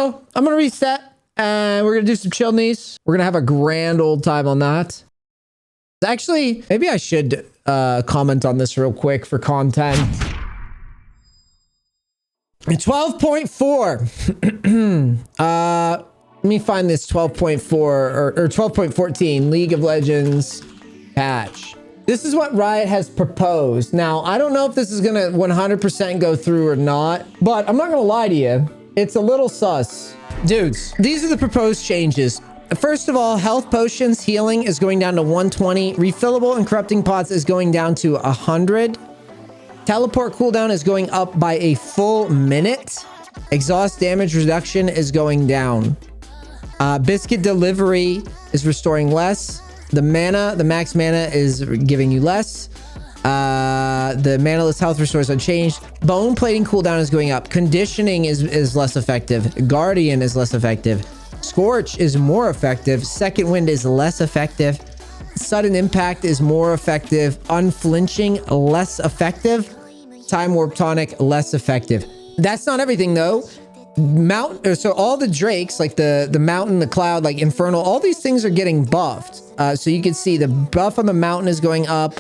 So I'm going to reset and we're going to do some chill NEACE. We're going to have a grand old time on that. Actually, maybe I should comment on this real quick for content. 12.4. Let me find this 12.4 or 12.14 League of Legends patch. This is what Riot has proposed. Now, I don't know if this is going to 100% go through or not, but I'm not going to lie to you. It's a little sus. Dudes, these are the proposed changes. First of all, health potions healing is going down to 120. Refillable and corrupting pots is going down to 100. Teleport cooldown is going up by a full minute. Exhaust damage reduction is going down. Biscuit delivery is restoring less. The max mana is giving you less. The manaless health restores unchanged. Bone plating cooldown is going up. Conditioning is less effective. Guardian is less effective. Scorch is more effective. Second wind is less effective. Sudden impact is more effective. Unflinching, less effective. Time warp tonic, less effective. That's not everything though. So all the drakes, like the mountain, the cloud, like infernal, all these things are getting buffed. So you can see the buff on the mountain is going up.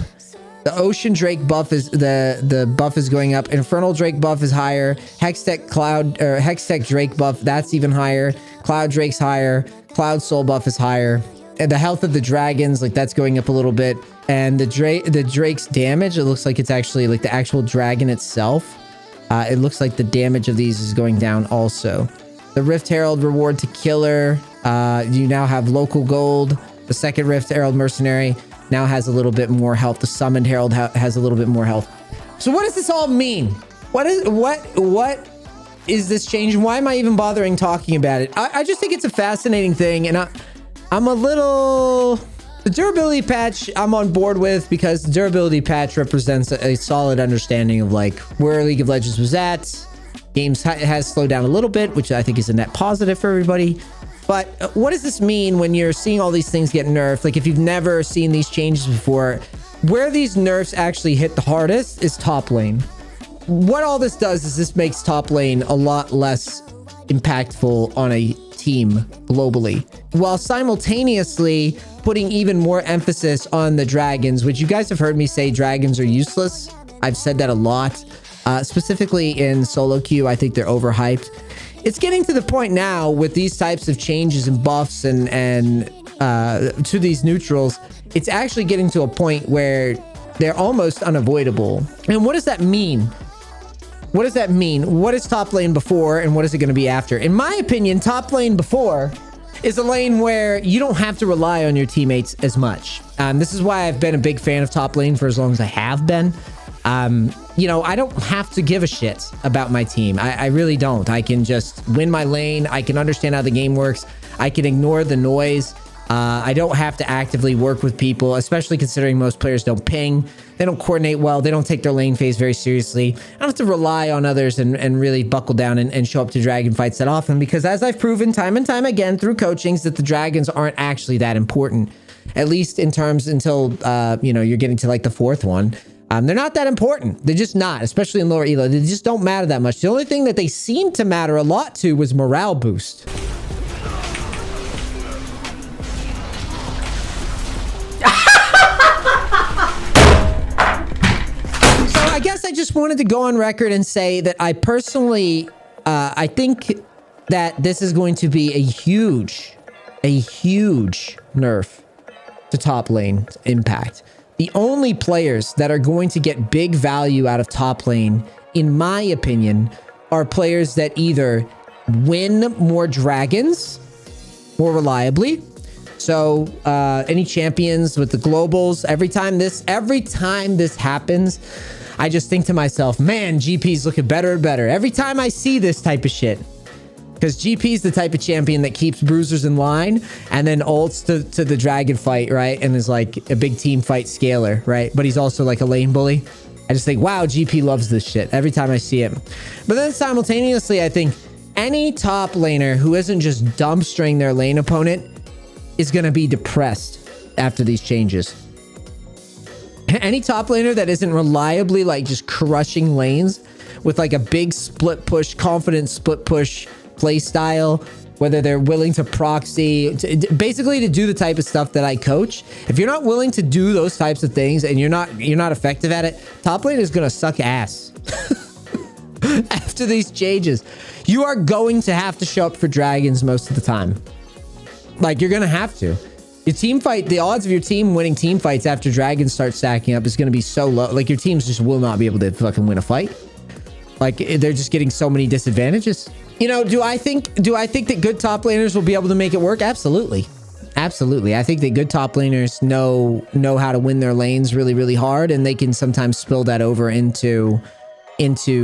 The ocean drake buff is the buff is going up. Infernal drake buff is higher. Hextech cloud or Hextech drake buff, that's even higher. Cloud drake's higher. Cloud soul buff is higher. And the health of the dragons, like that's going up a little bit. And the drake's damage, it looks like it's actually like the actual dragon itself. It looks like the damage of these is going down also. The Rift Herald reward to killer. You now have local gold. The second Rift Herald mercenary now has a little bit more health. The Summoned Herald has a little bit more health. So what does this all mean? What is this change? And why am I even bothering talking about it? I just think it's a fascinating thing. And I'm a little... The durability patch I'm on board with, because the durability patch represents a solid understanding of like where League of Legends was at. Games has slowed down a little bit, which I think is a net positive for everybody. But what does this mean when you're seeing all these things get nerfed? Like if you've never seen these changes before, where these nerfs actually hit the hardest is top lane. What all this does is this makes top lane a lot less impactful on a team globally, while simultaneously putting even more emphasis on the dragons, which you guys have heard me say dragons are useless. I've said that a lot, specifically in solo queue. I think they're overhyped. It's getting to the point now with these types of changes and buffs and to these neutrals, it's actually getting to a point where they're almost unavoidable. And what does that mean? What does that mean? What is top lane before and what is it going to be after? In my opinion, top lane before is a lane where you don't have to rely on your teammates as much. This is why I've been a big fan of top lane for as long as I have been. You know, I don't have to give a shit about my team. I really don't. I can just win my lane. I can understand how the game works. I can ignore the noise. I don't have to actively work with people, especially considering most players don't ping. They don't coordinate well. They don't take their lane phase very seriously. I don't have to rely on others and really buckle down and show up to dragon fights that often, because as I've proven time and time again through coachings that the dragons aren't actually that important, at least in terms until, you know, you're getting to like the fourth one. They're not that important. They're just not, especially in lower elo. They just don't matter that much. The only thing that they seem to matter a lot to was morale boost. I guess I just wanted to go on record and say that I personally, I think that this is going to be a huge nerf to top lane impact. The only players that are going to get big value out of top lane, in my opinion, are players that either win more dragons more reliably. So any champions with the globals, every time this happens, I just think to myself, man, GP's looking better and better every time I see this type of shit. Because GP's the type of champion that keeps bruisers in line and then ults to the dragon fight, right? And is like a big team fight scaler, right? But he's also like a lane bully. I just think, wow, GP loves this shit every time I see it. But then simultaneously, I think any top laner who isn't just dumpstering their lane opponent is going to be depressed after these changes. Any top laner that isn't reliably like just crushing lanes with like a big split push, confident split push play style, whether they're willing to proxy, basically to do the type of stuff that I coach. If you're not willing to do those types of things and you're not effective at it, top lane is gonna suck ass. After these changes, you are going to have to show up for dragons most of the time. Like, you're gonna have to. Your team fight, the odds of your team winning team fights after dragons start stacking up is gonna be so low. Like, your teams just will not be able to fucking win a fight. Like, they're just getting so many disadvantages. You know, do I think that good top laners will be able to make it work? Absolutely. Absolutely. I think that good top laners know how to win their lanes really, really hard, and they can sometimes spill that over into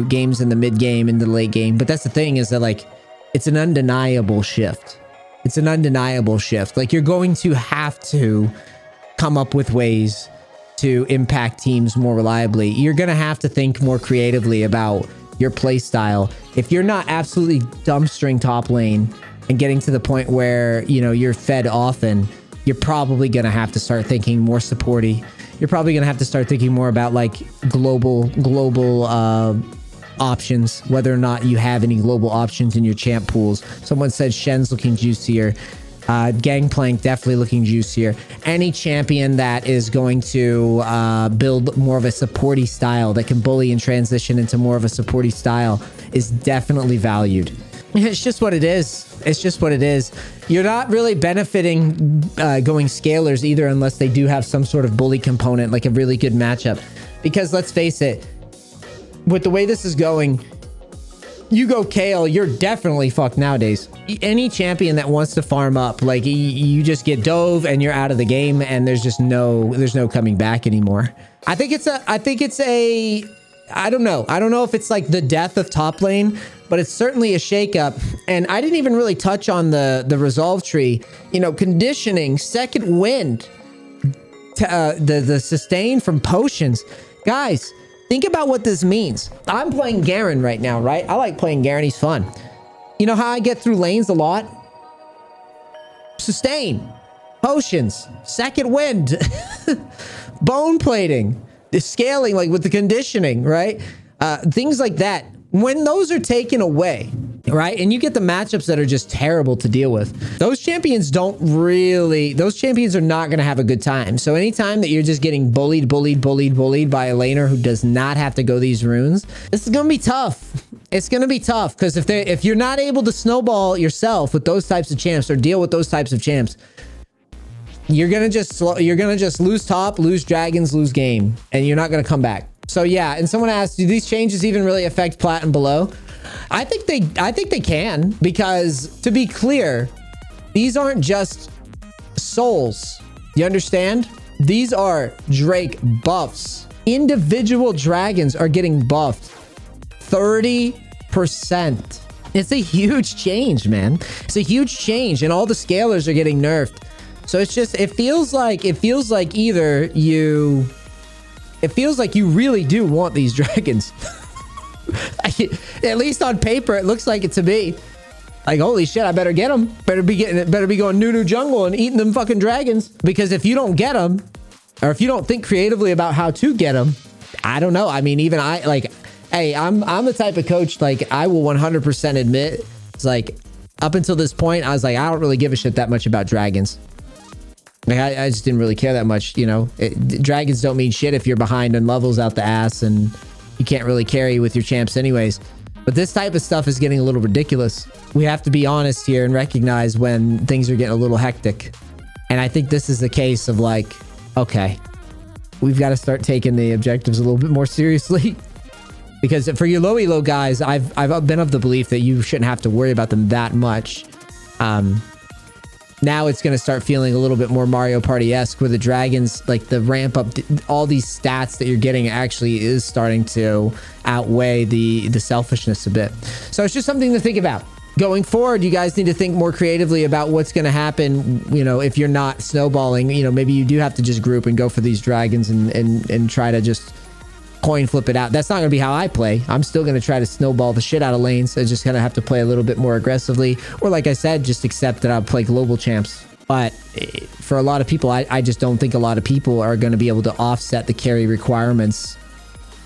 games in the mid game, in the late game. But that's the thing, is that, like, it's an undeniable shift. It's an undeniable shift. Like, you're going to have to come up with ways to impact teams more reliably. You're going to have to think more creatively about your play style. If you're not absolutely dumpstering top lane and getting to the point where, you know, you're fed often, you're probably going to have to start thinking more supporty. You're probably going to have to start thinking more about, like, global options, whether or not you have any global options in your champ pools. Someone said Shen's looking juicier. Gangplank definitely looking juicier. Any champion that is going to build more of a supporty style, that can bully and transition into more of a supporty style, is definitely valued. It's just what it is. It's just what it is. You're not really benefiting going scalers either, unless they do have some sort of bully component, like a really good matchup. Because let's face it, with the way this is going, you go Kale, you're definitely fucked nowadays. Any champion that wants to farm up, like, you just get dove and you're out of the game, and there's no coming back anymore. I don't know if it's like the death of top lane, but it's certainly a shakeup. And I didn't even really touch on the resolve tree. You know, conditioning, second wind, the sustain from potions. Guys, think about what this means. I'm playing Garen right now, right? I like playing Garen. He's fun. You know how I get through lanes a lot? Sustain, potions, second wind, bone plating, the scaling, like with the conditioning, right? Things like that. When those are taken away, right? And you get the matchups that are just terrible to deal with. Those champions are not going to have a good time. So anytime that you're just getting bullied by a laner who does not have to go these runes, this is going to be tough. It's going to be tough, because if you're not able to snowball yourself with those types of champs, or deal with those types of champs, you're going to just lose top, lose dragons, lose game, and you're not going to come back. So yeah, and someone asked, do these changes even really affect plat and below? I think they can, because, to be clear, these aren't just souls. You understand? These are Drake buffs. Individual dragons are getting buffed 30%. It's a huge change, man. It's a huge change, and all the scalers are getting nerfed. So it's just, it feels like either you really do want these dragons. At least on paper, it looks like it to me. Like, holy shit, I better get them. Better be going new jungle and eating them fucking dragons. Because if you don't get them, or if you don't think creatively about how to get them, I don't know. I mean, even hey, I'm the type of coach, like, I will 100% admit, it's like, up until this point, I was like, I don't really give a shit that much about dragons. Like, I just didn't really care that much, you know. Dragons don't mean shit if you're behind on levels out the ass, and you can't really carry with your champs anyways. But this type of stuff is getting a little ridiculous. We have to be honest here and recognize when things are getting a little hectic. And I think this is the case of, like, okay, we've got to start taking the objectives a little bit more seriously. Because for your low elo guys, I've been of the belief that you shouldn't have to worry about them that much. Now it's going to start feeling a little bit more Mario Party-esque, where the dragons, like, the ramp up, all these stats that you're getting actually is starting to outweigh the selfishness a bit. So it's just something to think about. Going forward, you guys need to think more creatively about what's going to happen, you know, if you're not snowballing. You know, maybe you do have to just group and go for these dragons and try to just coin flip it out. That's not going to be how I play. I'm still going to try to snowball the shit out of lanes. I'm just going to have to play a little bit more aggressively. Or, like I said, just accept that I'll play global champs. But for a lot of people, I just don't think a lot of people are going to be able to offset the carry requirements,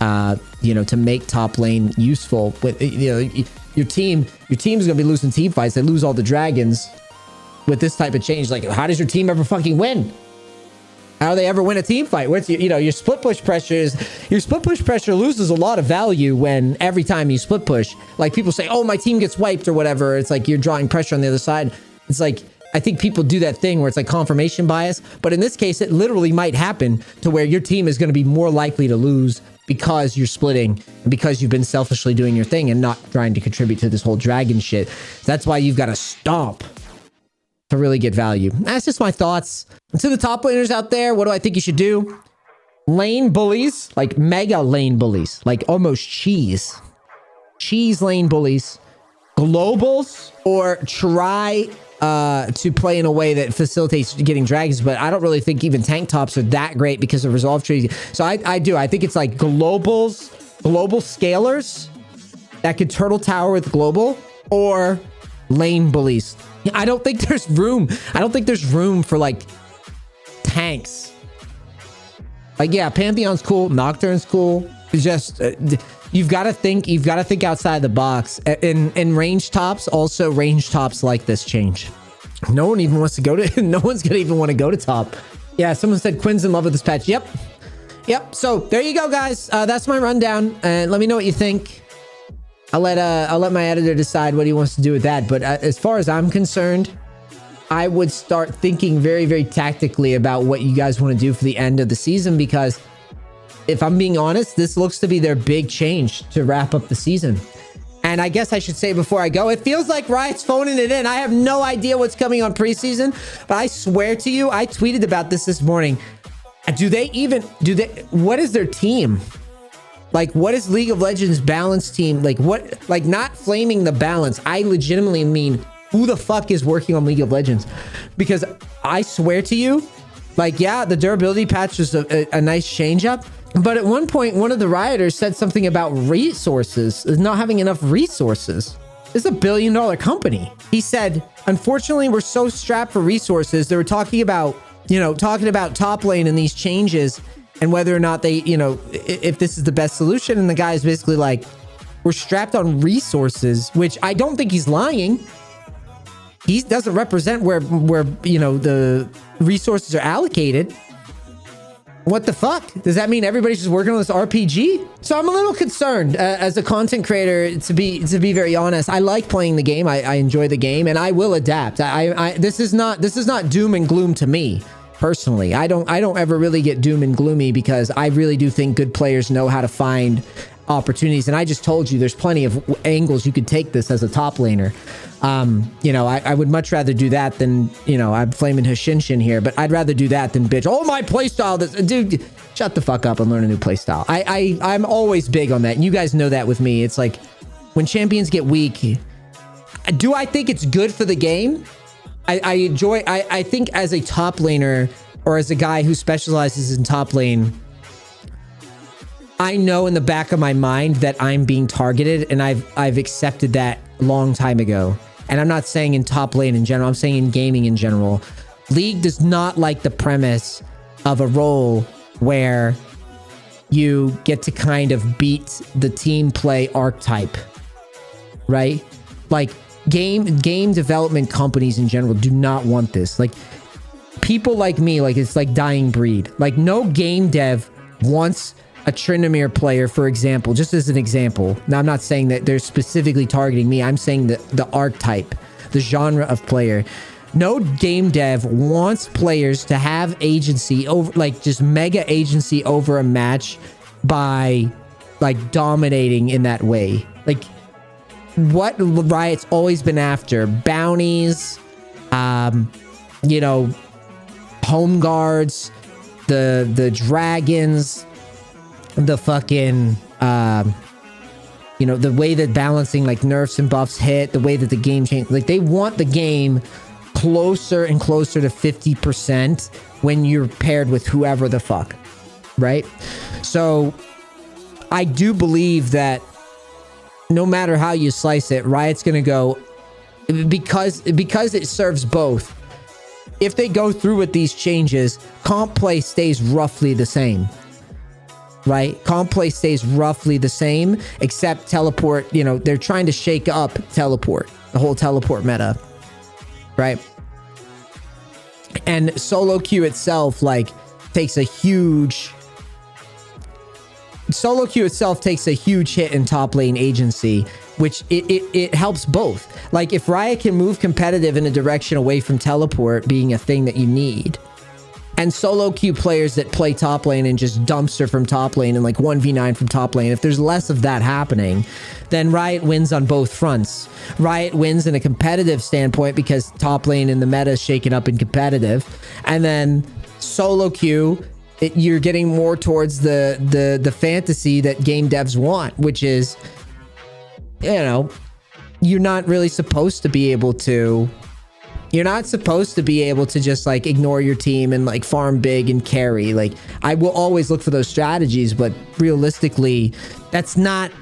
you know, to make top lane useful. With, you know, your team's gonna be losing team fights. They lose all the dragons with this type of change. Like, how does your team ever fucking win? How do they ever win a team fight? What's your split push pressure loses a lot of value when every time you split push, like people say, oh, my team gets wiped or whatever. It's like you're drawing pressure on the other side. It's like, I think people do that thing where it's like confirmation bias, but in this case, it literally might happen to where your team is going to be more likely to lose because you're splitting and because you've been selfishly doing your thing and not trying to contribute to this whole dragon shit. That's why you've got to stomp to really get value. That's just my thoughts. And to the top laners out there, what do I think you should do? Lane bullies, like mega lane bullies, like almost cheese lane bullies, globals, or try to play in a way that facilitates getting dragons. But I don't really think even tank tops are that great because of resolve trees. So I think it's like global scalers that could turtle tower with global, or lane bullies. I don't think there's room. I don't think there's room for like tanks. Like, yeah, Pantheon's cool, Nocturne's cool. It's just you've got to think outside the box. In range tops, also range tops like this change. No one even wants to go to. No one's gonna even want to go to top. Yeah, someone said Quinn's in love with this patch. Yep. So there you go, guys. That's my rundown. And let me know what you think. I'll let my editor decide what he wants to do with that. But as far as I'm concerned, I would start thinking very, very tactically about what you guys want to do for the end of the season, because if I'm being honest, this looks to be their big change to wrap up the season. And I guess I should say before I go, it feels like Riot's phoning it in. I have no idea what's coming on preseason, but I swear to you, I tweeted about this morning. What is their team? Like, what is League of Legends balance team? Like, what, like, not flaming the balance. I legitimately mean, who the fuck is working on League of Legends? Because I swear to you, like, yeah, the durability patch was a nice change up. But at one point, one of the rioters said something about resources, not having enough resources. This is a $1 billion company. He said, unfortunately, we're so strapped for resources. They were talking about top lane and these changes and whether or not they, if this is the best solution. And the guy's basically like, we're strapped on resources, which I don't think he's lying. He doesn't represent where the resources are allocated. What the fuck? Does that mean everybody's just working on this RPG? So I'm a little concerned as a content creator, to be very honest. I like playing the game. I enjoy the game, and I will adapt. This is not doom and gloom to me personally. I don't ever really get doom and gloomy, because I really do think good players know how to find opportunities. And I just told you there's plenty of angles you could take this as a top laner. I would much rather do that than, I'm flaming Hashinshin here, but I'd rather do that than bitch, oh, my playstyle, this dude, shut the fuck up and learn a new playstyle. I'm always big on that. And you guys know that with me. It's like when champions get weak, do I think it's good for the game? I think as a top laner, or as a guy who specializes in top lane, I know in the back of my mind that I'm being targeted, and I've accepted that a long time ago. And I'm not saying in top lane in general, I'm saying in gaming in general. League does not like the premise of a role where you get to kind of beat the team play archetype, right? Like game development companies in general do not want this. Like people like me, like it's like dying breed. Like no game dev wants a Tryndamere player, for example, just as an example. Now, I'm not saying that they're specifically targeting me. I'm saying that the archetype, the genre of player. No game dev wants players to have agency over, like just mega agency over a match by like dominating in that way. Like what Riot's always been after, bounties, home guards, the dragons, the fucking the way that balancing like nerfs and buffs hit, the way that the game changed, like they want the game closer and closer to 50% when you're paired with whoever the fuck, right? So I do believe that no matter how you slice it, Riot's gonna go, because it serves both. If they go through with these changes, comp play stays roughly the same. right? Comp play stays roughly the same, except teleport, you know, they're trying to shake up teleport, the whole teleport meta, right? And solo queue itself, like, takes a huge hit in top lane agency, which it helps both. Like, if Riot can move competitive in a direction away from teleport being a thing that you need, and solo queue players that play top lane and just dumpster from top lane and like 1v9 from top lane, if there's less of that happening, then Riot wins on both fronts. Riot wins in a competitive standpoint because top lane in the meta is shaken up and competitive. And then solo queue, you're getting more towards the fantasy that game devs want, which is, you know, you're not really supposed to be able to... You're not supposed to be able to just like ignore your team and like farm big and carry. Like, I will always look for those strategies, but realistically, that's not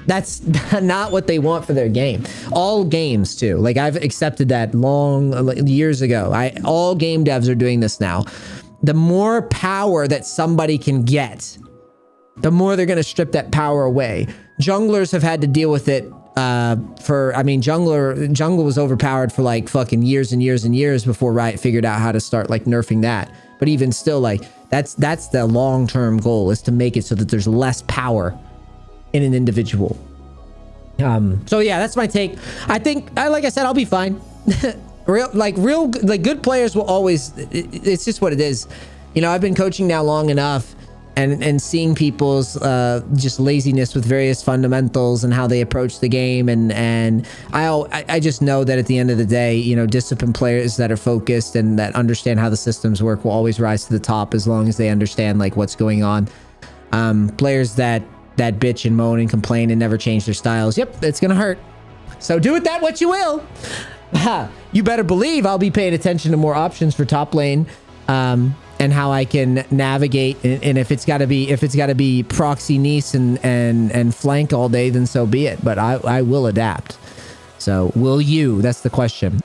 what they want for their game. All games too. Like, I've accepted that years ago. All game devs are doing this now. The more power that somebody can get, the more they're going to strip that power away. Junglers have had to deal with it jungle was overpowered for like fucking years and years and years before Riot figured out how to start like nerfing that. But even still, like, that's the long-term goal, is to make it so that there's less power in an individual. So yeah, that's my take. I think, like I said, I'll be fine. real good players will always, it's just what it is. You know, I've been coaching now long enough, and seeing people's just laziness with various fundamentals and how they approach the game, and I just know that at the end of the day, you know, disciplined players that are focused and that understand how the systems work will always rise to the top, as long as they understand like what's going on. Players that bitch and moan and complain and never change their styles, yep, it's gonna hurt. So do with that what you will. You better believe I'll be paying attention to more options for top lane. And how I can navigate, and if it's got to be proxy NEACE and flank all day, then so be it. But I will adapt. So will you? That's the question.